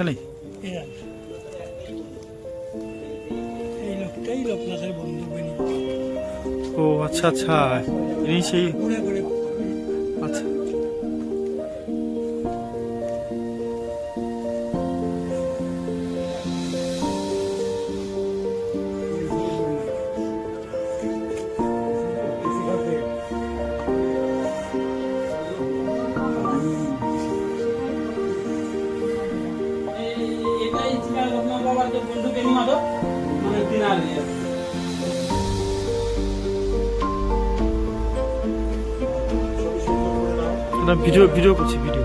এখানে এই লোকটাই লোকনাথের বন্ধু বেনি। ও আচ্ছা আচ্ছা, ইনি সেই আচ্ছা। ভিডিও ভিডিও করছি, ভিডিও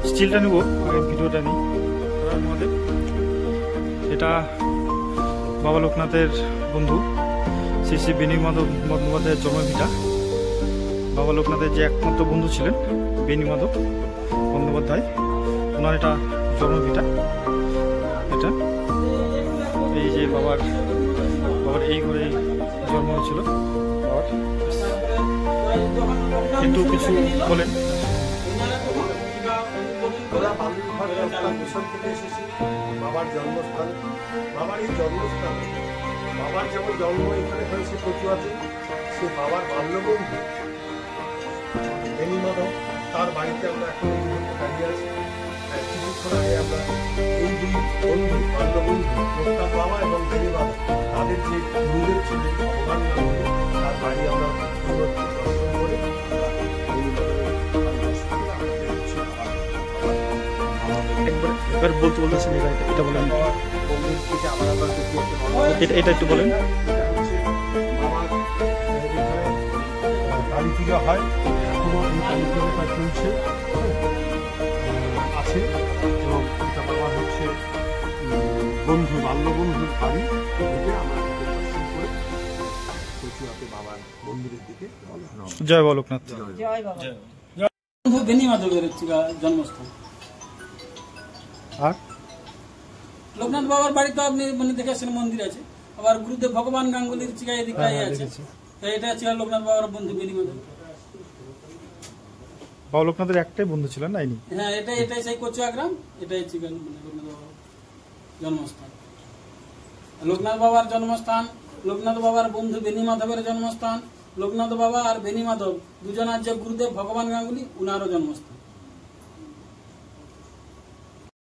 স্টিলটা নেবো, আগে ভিডিওটা নিই। এটা বাবা লোকনাথের বন্ধু শ্রী শ্রী বেনি মাধব বন্দ্যোপাধ্যায়ের জন্মভিটা। বাবা লোকনাথের যে একমাত্র বন্ধু ছিলেন বেনি মাধব বন্দ্যোপাধ্যায়, ওনার এটা জন্মভিটা। এটা এই যে বাবার এই ঘরেই জন্ম হয়েছিল বাবার। কিন্তু কিছু বলেন। বাবার জন্মস্থান, বাবার এই জন্মস্থান, বাবার যেমন জন্ম এখানে হয়েছে কচুয়াতে, সে বাবার বাল্যবন্ধু বেনি মাধব, তার বাড়িতে আমরা এখন এই মুহূর্তে দাঁড়িয়ে আছি। কিছুক্ষণ আগে আমরা এই দুই বন্ধু, বাল্যবন্ধু লোকনাথ বাবা এবং বেনি মাধব, তাদের যে গুরুদেব ছিলেন ভগবান গাঙ্গুলি, তার বাড়ি আমরা দর্শন করে একবার বলতে বলতেছেন, এটা বলেন, এটা একটু বলেন। কালী পূজা হয়, এখনো এই কালী পুজোটা চলছে আছে, এবং এটা বাবার হচ্ছে বন্ধু, বাল্যবন্ধুর বাড়ি থেকে আমরা দর্শন করে কচুয়াতে বাবার মন্দিরের দিকে। জয় বাবা লোকনাথ। জয় বাবা। বন্ধু বেনি মাধবের জন্মস্থান। আর লোকনাথ বাবার বাড়ি তো আপনি মানে দেখেছেন, মন্দির আছে। আবার গুরুদেব ভগবান গাঙ্গুলির চিকায় এদিকটাই আছে। এটা ছিল লোকনাথ বাবার বন্ধু বেনি মাধব। বাবা লোকনাথের একটাই বন্ধু ছিলেন না? হ্যাঁ, এটাই সেই কচুয়া গ্রাম, এটাই ছিল লোকনাথ বাবার জন্মস্থান। লোকনাথ বাবার জন্মস্থান, লোকনাথ বাবার বন্ধু বেনি মাধবের জন্মস্থান, লোকনাথ বাবা আর বেনি মাধব দুজনের যে গুরুদেব ভগবান গাঙ্গুলি, উনারও জন্মস্থান।